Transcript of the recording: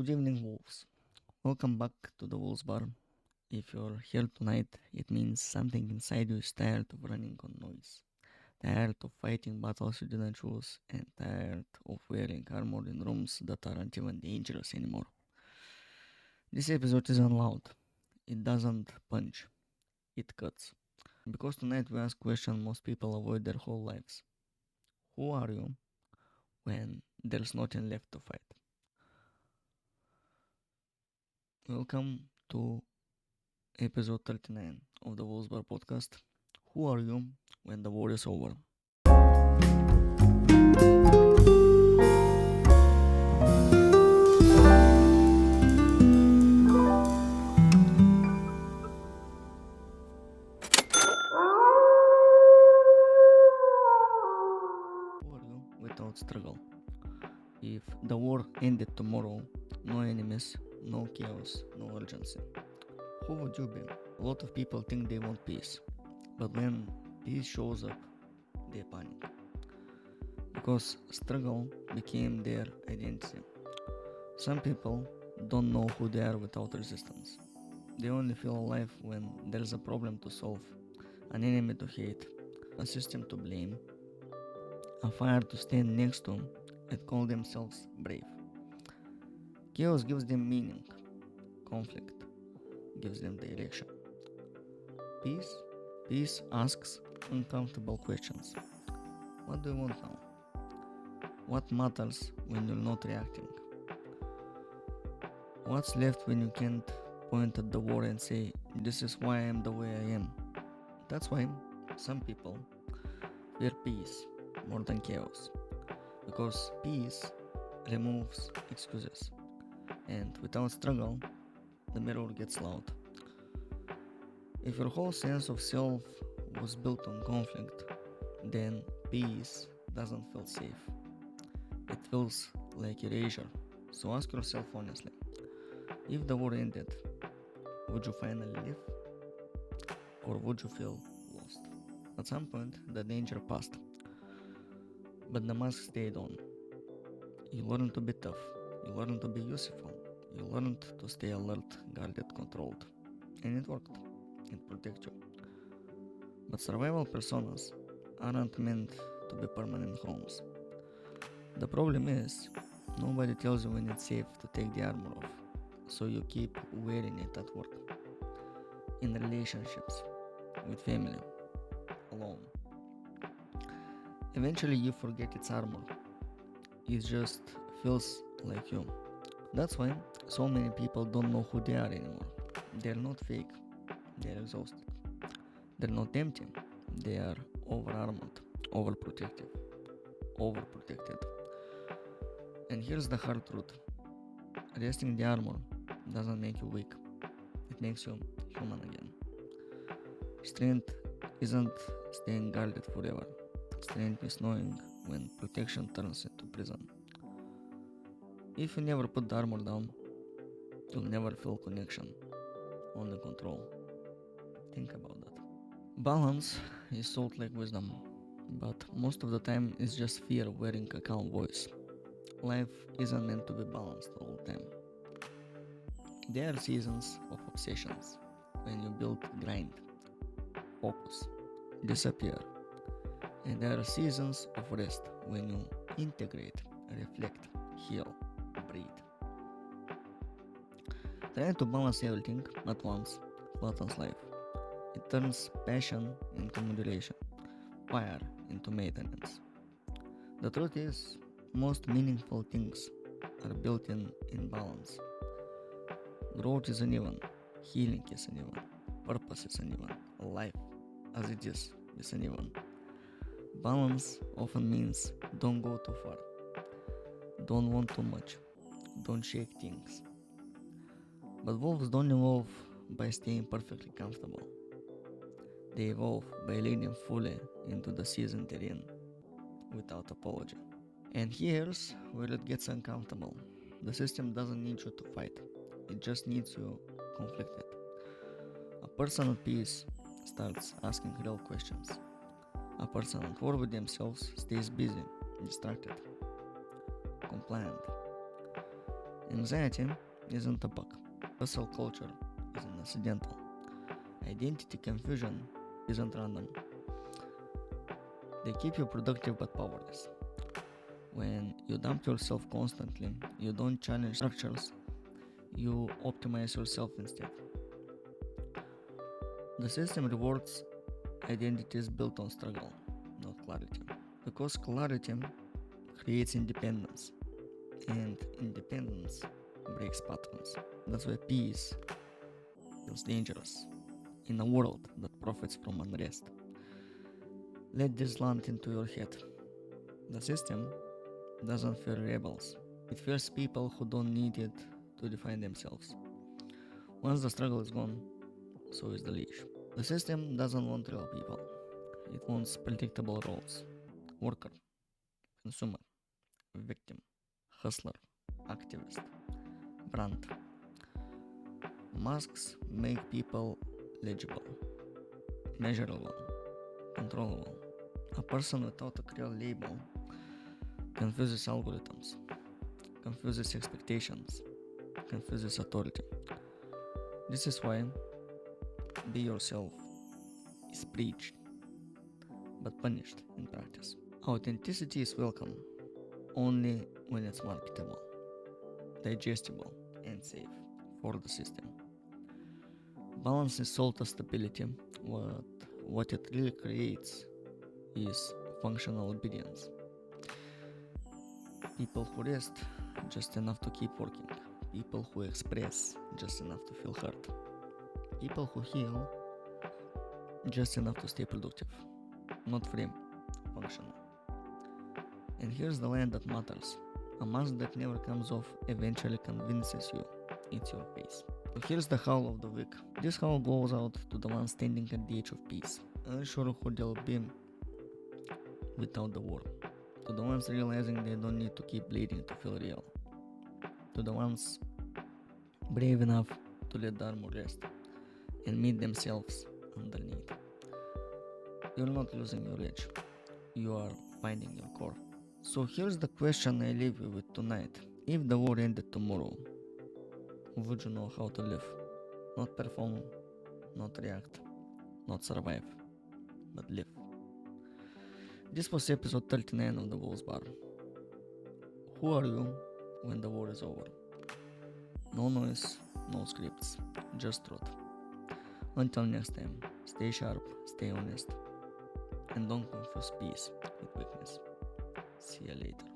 Good evening, wolves. Welcome back to the Wolves Bar. If you're here tonight, it means something inside you is tired of running on noise, tired of fighting battles you didn't choose, and tired of wearing armor in rooms that aren't even dangerous anymore. This episode isn't loud. It doesn't punch. It cuts. Because tonight we ask questions most people avoid their whole lives. Who are you when there's nothing left to fight? Welcome to episode 39 of the Wolves Bar podcast. Who are you when the war is over? Who are you without struggle? If the war ended tomorrow, no enemies, no chaos, no urgency, who would you be? A lot of people think they want peace, but when peace shows up, they panic. Because struggle became their identity. Some people don't know who they are without resistance. They only feel alive when there's a problem to solve, an enemy to hate, a system to blame, a fire to stand next to, and call themselves brave. Chaos gives them meaning, conflict gives them direction. Peace? Peace asks uncomfortable questions. What do you want now? What matters when you're not reacting? What's left when you can't point at the war and say, this is why I am the way I am? That's why some people fear peace more than chaos. Because peace removes excuses. And without struggle, the mirror gets loud. If your whole sense of self was built on conflict, then peace doesn't feel safe. It feels like erasure. So ask yourself honestly, if the war ended, would you finally live? Or would you feel lost? At some point, the danger passed, but the mask stayed on. You learned to be tough, you learned to be useful, you learned to stay alert, guarded, controlled. And it worked. It protects you. But survival personas aren't meant to be permanent homes. The problem is, nobody tells you when it's safe to take the armor off, so you keep wearing it at work, in relationships, with family, alone. Eventually, you forget its armor. It just feels like you. That's why so many people don't know who they are anymore. They're not fake, they're exhausted. They're not empty, they are over armored, overprotected. And here's the hard truth, resting the armor doesn't make you weak, it makes you human again. Strength isn't staying guarded forever. Strength is knowing when protection turns into prison. If you never put the armor down, you'll never feel connection, only control. Think about that. Balance is sold like wisdom, but most of the time it's just fear wearing a calm voice. Life isn't meant to be balanced all the time. There are seasons of obsessions when you build, grind, focus, disappear. And there are seasons of rest when you integrate, reflect, heal, breathe. Trying to balance everything at once flattens life. It turns passion into modulation, fire into maintenance. The truth is, most meaningful things are built in balance. Growth is uneven, healing is uneven, purpose is uneven, life as it is uneven. Balance often means don't go too far, don't want too much, don't shake things. But wolves don't evolve by staying perfectly comfortable. They evolve by leaning fully into the season they're in, without apology. And here's where it gets uncomfortable. The system doesn't need you to fight, it just needs you conflicted. A person at peace starts asking real questions. A person at war with themselves stays busy, distracted, compliant. Anxiety isn't a bug. Hustle culture isn't accidental. Identity confusion isn't random. They keep you productive but powerless. When you dump yourself constantly, you don't challenge structures, you optimize yourself instead. The system rewards identities built on struggle, not clarity. Because clarity creates independence, and independence breaks patterns. That's why peace feels dangerous in a world that profits from unrest. Let this land into your head. The system doesn't fear rebels, it fears people who don't need it to define themselves. Once the struggle is gone, so is the leash. The system doesn't want real people, it wants predictable roles: worker, consumer, victim, hustler, activist, brand. Masks make people legible, measurable, controllable. A person without a clear label confuses algorithms, confuses expectations, confuses authority. This is why be yourself is preached but punished in practice. Authenticity is welcome only when it's marketable, digestible, and safe for the system. Balance is sold as stability. What it really creates is functional obedience. People who rest just enough to keep working. People who express just enough to feel heard. People who heal just enough to stay productive. Not free, functional. And here's the line that matters. A mask that never comes off eventually convinces you it's your face. So here's the howl of the week. This howl goes out to the ones standing at the edge of peace, unsure who they'll be without the war. To the ones realizing they don't need to keep bleeding to feel real. To the ones brave enough to let the armor rest and meet themselves underneath. You're not losing your edge, you are finding your core. So here's the question I leave you with tonight. If the war ended tomorrow, would you know how to live? Not perform, not react, not survive, but live. This was episode 39 of the Wolves Bar. Who are you when the war is over? No noise, no scripts, just truth. Until next time, stay sharp, stay honest, and don't confuse peace with weakness. See you later.